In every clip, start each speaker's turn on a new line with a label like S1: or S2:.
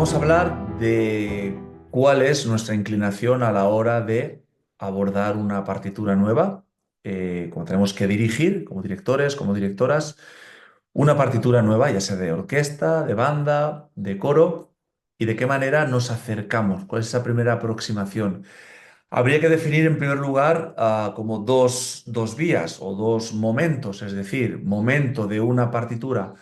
S1: vamos a hablar de cuál es nuestra inclinación a la hora de abordar una partitura nueva, como tenemos que dirigir, como directores, como directoras, una partitura nueva, ya sea de orquesta, de banda, de coro, y de qué manera nos acercamos, cuál es esa primera aproximación. Habría que definir en primer lugar como dos vías o dos momentos, es decir, momento de una partitura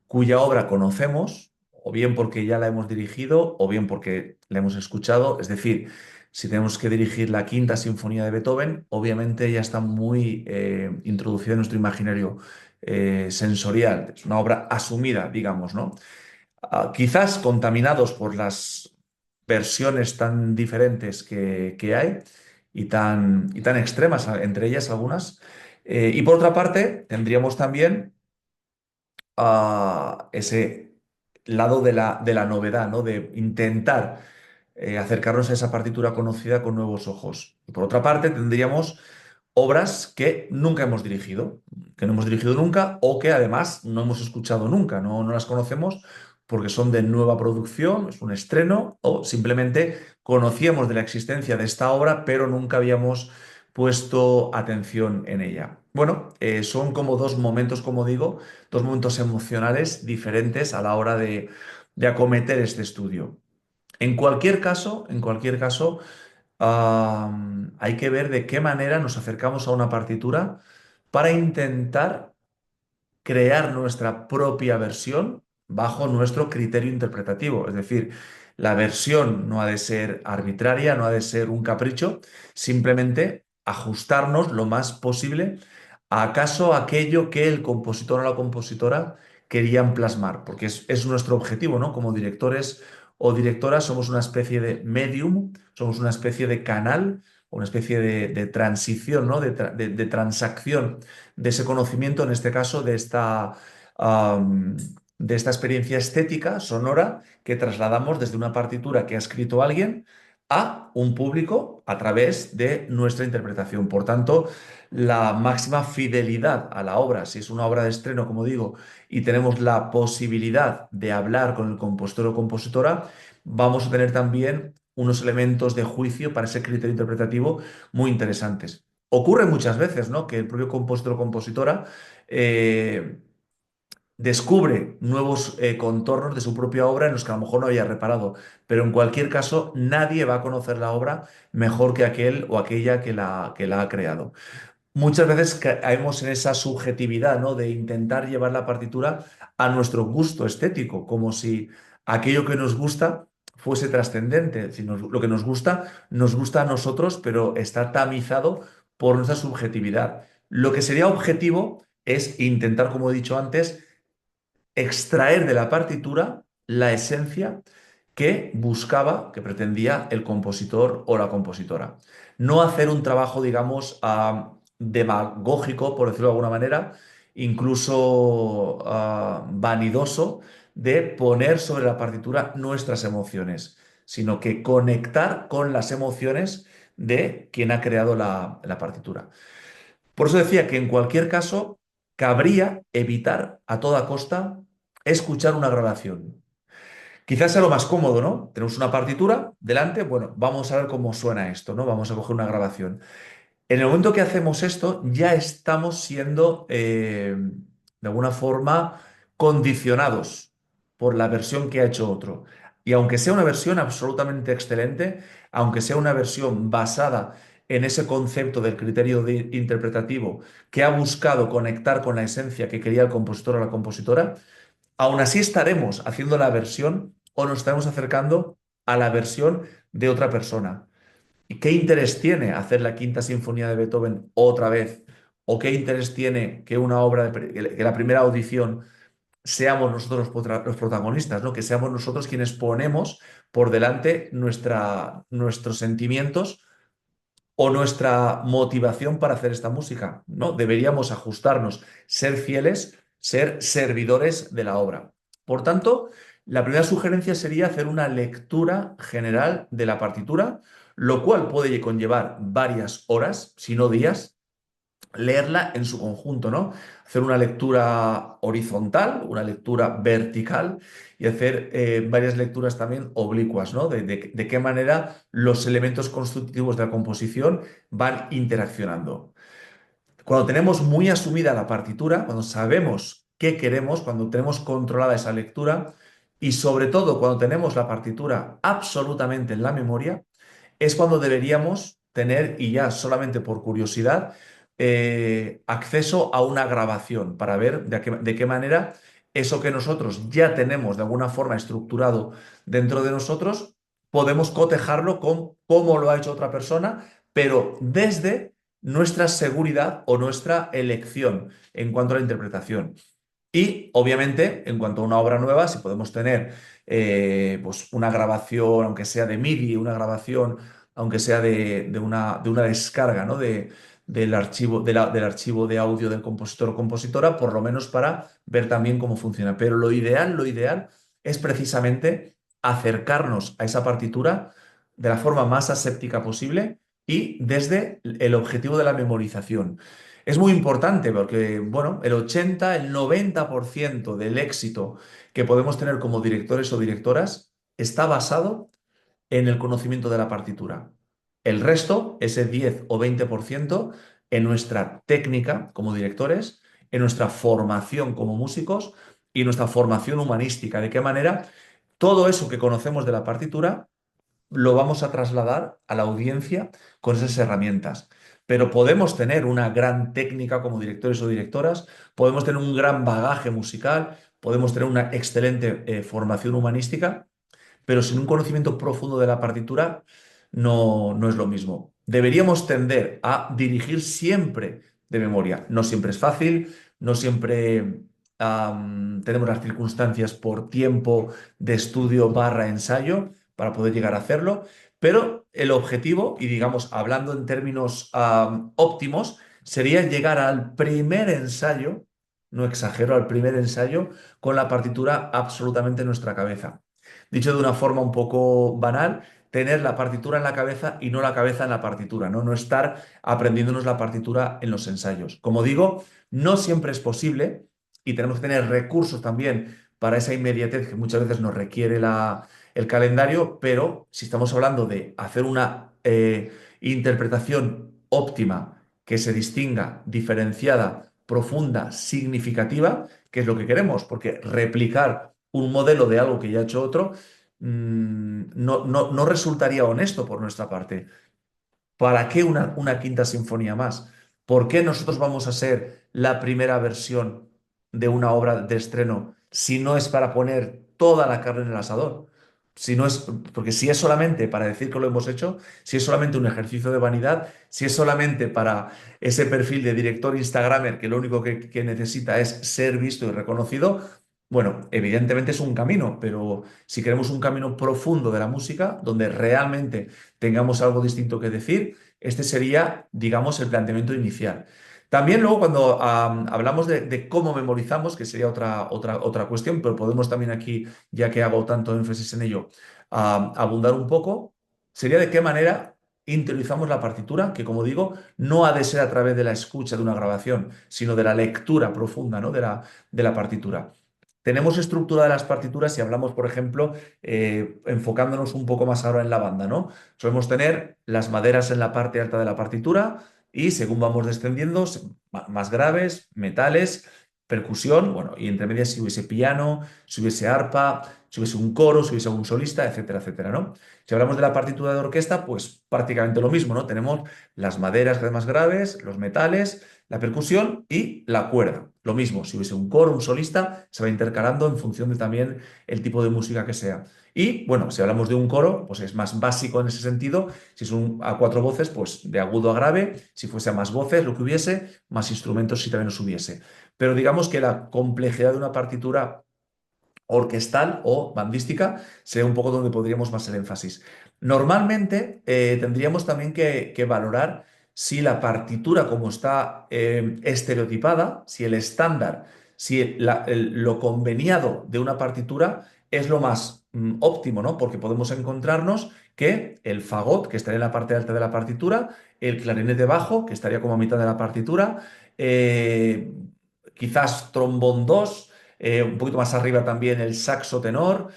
S1: cuya obra conocemos, o bien porque ya la hemos dirigido, o bien porque la hemos escuchado. Es decir, si tenemos que dirigir la Quinta Sinfonía de Beethoven, obviamente ya está muy introducida en nuestro imaginario sensorial. Es una obra asumida, digamos, ¿no? Quizás contaminados por las versiones tan diferentes que hay y tan extremas, entre ellas algunas. Y por otra parte, tendríamos también a ese lado de la novedad, ¿no? De intentar acercarnos a esa partitura conocida con nuevos ojos. Y por otra parte, tendríamos obras que nunca hemos dirigido, que no hemos dirigido nunca o que además no hemos escuchado nunca, no las conocemos porque son de nueva producción, es un estreno o simplemente conocíamos de la existencia de esta obra, pero nunca habíamos puesto atención en ella. Bueno, son como dos momentos, como digo, dos momentos emocionales diferentes a la hora de acometer este estudio. En cualquier caso, hay que ver de qué manera nos acercamos a una partitura para intentar crear nuestra propia versión bajo nuestro criterio interpretativo. Es decir, la versión no ha de ser arbitraria, no ha de ser un capricho, simplemente ajustarnos lo más posible a acaso aquello que el compositor o la compositora querían plasmar, porque es nuestro objetivo, ¿no? Como directores o directoras somos una especie de medium, somos una especie de canal, una especie de transición, ¿no? De transacción de ese conocimiento, en este caso de esta experiencia estética, sonora, que trasladamos desde una partitura que ha escrito alguien a un público a través de nuestra interpretación. Por tanto, la máxima fidelidad a la obra, si es una obra de estreno, como digo, y tenemos la posibilidad de hablar con el compositor o compositora, vamos a tener también unos elementos de juicio para ese criterio interpretativo muy interesantes. Ocurre muchas veces, ¿no? Que el propio compositor o compositora eh, descubre nuevos contornos de su propia obra en los que a lo mejor no había reparado. Pero en cualquier caso, nadie va a conocer la obra mejor que aquel o aquella que la ha creado. Muchas veces caemos en esa subjetividad, ¿no? De intentar llevar la partitura a nuestro gusto estético, como si aquello que nos gusta fuese trascendente. Si lo que nos gusta a nosotros, pero está tamizado por nuestra subjetividad. Lo que sería objetivo es intentar, como he dicho antes, extraer de la partitura la esencia que buscaba, que pretendía el compositor o la compositora. No hacer un trabajo, digamos, demagógico, por decirlo de alguna manera, incluso vanidoso, de poner sobre la partitura nuestras emociones, sino que conectar con las emociones de quien ha creado la partitura. Por eso decía que en cualquier caso cabría evitar a toda costa escuchar una grabación. Quizás sea lo más cómodo, ¿no? Tenemos una partitura delante, bueno, vamos a ver cómo suena esto, ¿no? Vamos a coger una grabación. En el momento que hacemos esto, ya estamos siendo, de alguna forma, condicionados por la versión que ha hecho otro. Y aunque sea una versión absolutamente excelente, aunque sea una versión basada en ese concepto del criterio interpretativo que ha buscado conectar con la esencia que quería el compositor o la compositora, aún así estaremos haciendo la versión o nos estaremos acercando a la versión de otra persona. ¿Y qué interés tiene hacer la Quinta Sinfonía de Beethoven otra vez? ¿O qué interés tiene que una obra, que la primera audición seamos nosotros los protagonistas, ¿no? Que seamos nosotros quienes ponemos por delante nuestros sentimientos o nuestra motivación para hacer esta música, ¿no? Deberíamos ajustarnos, ser fieles, ser servidores de la obra. Por tanto, la primera sugerencia sería hacer una lectura general de la partitura, lo cual puede conllevar varias horas, si no días, leerla en su conjunto, ¿no? Hacer una lectura horizontal, una lectura vertical y hacer varias lecturas también oblicuas, ¿no? De qué manera los elementos constitutivos de la composición van interaccionando. Cuando tenemos muy asumida la partitura, cuando sabemos qué queremos, cuando tenemos controlada esa lectura y sobre todo cuando tenemos la partitura absolutamente en la memoria, es cuando deberíamos tener, y ya solamente por curiosidad, acceso a una grabación para ver de qué manera eso que nosotros ya tenemos de alguna forma estructurado dentro de nosotros, podemos cotejarlo con cómo lo ha hecho otra persona, pero desde nuestra seguridad o nuestra elección en cuanto a la interpretación. Y obviamente, en cuanto a una obra nueva, si podemos tener pues una grabación, aunque sea de MIDI, una grabación, aunque sea de una descarga, ¿no? Del archivo, del archivo de audio del compositor o compositora, por lo menos para ver también cómo funciona. Pero lo ideal es precisamente acercarnos a esa partitura de la forma más aséptica posible y desde el objetivo de la memorización. Es muy importante porque, bueno, el 80, el 90% del éxito que podemos tener como directores o directoras está basado en el conocimiento de la partitura. El resto, ese 10 o 20%, en nuestra técnica como directores, en nuestra formación como músicos y nuestra formación humanística. De qué manera todo eso que conocemos de la partitura lo vamos a trasladar a la audiencia con esas herramientas. Pero podemos tener una gran técnica como directores o directoras, podemos tener un gran bagaje musical, podemos tener una excelente formación humanística, pero sin un conocimiento profundo de la partitura no es lo mismo. Deberíamos tender a dirigir siempre de memoria. No siempre es fácil, no siempre tenemos las circunstancias por tiempo de estudio barra ensayo para poder llegar a hacerlo, pero el objetivo, y digamos, hablando en términos óptimos, sería llegar al primer ensayo, no exagero, al primer ensayo con la partitura absolutamente en nuestra cabeza. Dicho de una forma un poco banal, tener la partitura en la cabeza y no la cabeza en la partitura, ¿no? No estar aprendiéndonos la partitura en los ensayos. Como digo, no siempre es posible y tenemos que tener recursos también para esa inmediatez que muchas veces nos requiere el calendario, pero si estamos hablando de hacer una interpretación óptima que se distinga, diferenciada, profunda, significativa, que es lo que queremos, porque replicar un modelo de algo que ya ha hecho otro no resultaría honesto por nuestra parte. ¿Para qué una quinta sinfonía más? ¿Por qué nosotros vamos a ser la primera versión de una obra de estreno si no es para poner toda la carne en el asador? Si no es, porque si es solamente para decir que lo hemos hecho, si es solamente un ejercicio de vanidad, si es solamente para ese perfil de director Instagramer que lo único que necesita es ser visto y reconocido, bueno, evidentemente es un camino, pero si queremos un camino profundo de la música, donde realmente tengamos algo distinto que decir, este sería, digamos, el planteamiento inicial. También luego cuando hablamos de cómo memorizamos, que sería otra cuestión, pero podemos también aquí, ya que hago tanto énfasis en ello, abundar un poco, sería de qué manera interiorizamos la partitura, que como digo, no ha de ser a través de la escucha de una grabación, sino de la lectura profunda, ¿no? de la partitura. Tenemos estructura de las partituras y hablamos, por ejemplo, enfocándonos un poco más ahora en la banda, ¿no? Solemos tener las maderas en la parte alta de la partitura y según vamos descendiendo, más graves, metales, percusión, bueno, y entre medias si hubiese piano, si hubiese arpa, si hubiese un coro, si hubiese un solista, etcétera, etcétera, ¿no? Si hablamos de la partitura de orquesta, pues prácticamente lo mismo, ¿no? Tenemos las maderas más graves, los metales, la percusión y la cuerda. Lo mismo, si hubiese un coro, un solista, se va intercalando en función de también el tipo de música que sea. Y bueno, si hablamos de un coro, pues es más básico en ese sentido. Si es a cuatro voces, pues de agudo a grave. Si fuese a más voces, lo que hubiese, más instrumentos si también los hubiese. Pero digamos que la complejidad de una partitura orquestal o bandística sería un poco donde podríamos más el énfasis. Normalmente tendríamos también que valorar si la partitura como está estereotipada, si el estándar, si lo conveniado de una partitura es lo más óptimo, ¿no? Porque podemos encontrarnos que el fagot, que estaría en la parte alta de la partitura, el clarinete bajo, que estaría como a mitad de la partitura, eh, quizás trombón 2, un poquito más arriba también el saxo tenor,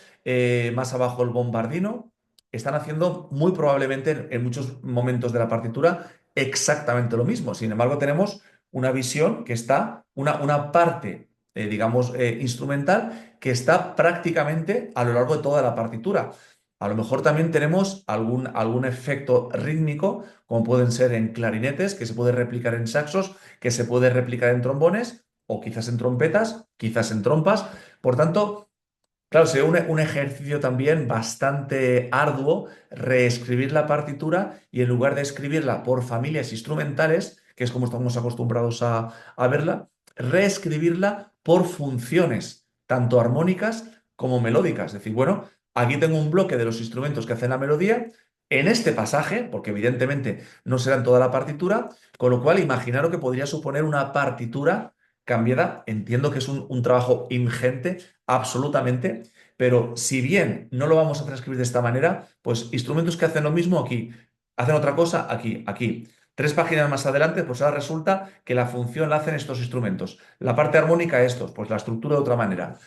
S1: más abajo el bombardino, están haciendo muy probablemente en muchos momentos de la partitura exactamente lo mismo. Sin embargo, tenemos una visión que está, una parte, digamos, instrumental que está prácticamente a lo largo de toda la partitura. A lo mejor también tenemos algún efecto rítmico, como pueden ser en clarinetes, que se puede replicar en saxos, que se puede replicar en trombones, o quizás en trompetas, quizás en trompas. Por tanto, claro, sería un ejercicio también bastante arduo reescribir la partitura y en lugar de escribirla por familias instrumentales, que es como estamos acostumbrados a verla, reescribirla por funciones, tanto armónicas como melódicas. Es decir, bueno, aquí tengo un bloque de los instrumentos que hacen la melodía en este pasaje, porque evidentemente no será en toda la partitura, con lo cual imaginaros que podría suponer una partitura cambiada. Entiendo que es un trabajo ingente absolutamente, pero si bien no lo vamos a transcribir de esta manera, pues instrumentos que hacen lo mismo aquí, hacen otra cosa aquí, aquí. 3 páginas más adelante, pues ahora resulta que la función la hacen estos instrumentos. La parte armónica estos, pues la estructura de otra manera.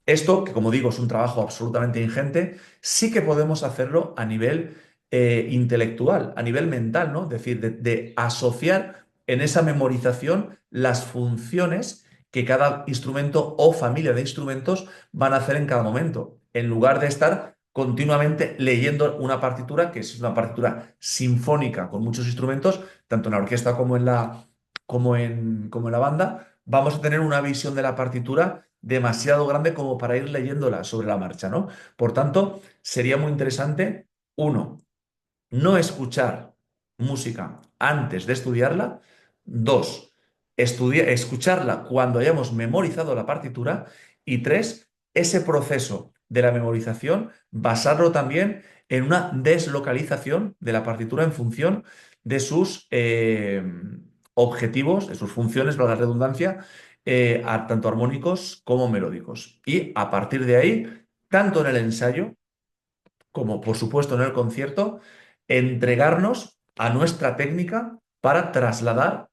S1: Esto, que como digo es un trabajo absolutamente ingente, sí que podemos hacerlo a nivel intelectual, a nivel mental, ¿no? Es decir, de asociar en esa memorización las funciones que cada instrumento o familia de instrumentos van a hacer en cada momento, en lugar de estar continuamente leyendo una partitura, que es una partitura sinfónica con muchos instrumentos, tanto en la orquesta como en la banda, vamos a tener una visión de la partitura demasiado grande como para ir leyéndola sobre la marcha, ¿no? Por tanto, sería muy interesante, uno, no escuchar música antes de estudiarla. Dos, escucharla cuando hayamos memorizado la partitura. Y tres, ese proceso de la memorización, basarlo también en una deslocalización de la partitura en función de sus objetivos, de sus funciones, valga la redundancia, tanto armónicos como melódicos. Y a partir de ahí, tanto en el ensayo, como por supuesto en el concierto, entregarnos a nuestra técnica para trasladar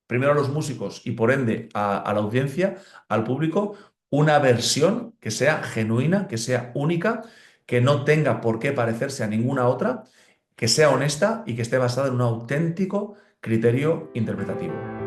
S1: primero a los músicos y por ende a la audiencia, al público, una versión que sea genuina, que sea única, que no tenga por qué parecerse a ninguna otra, que sea honesta y que esté basada en un auténtico criterio interpretativo.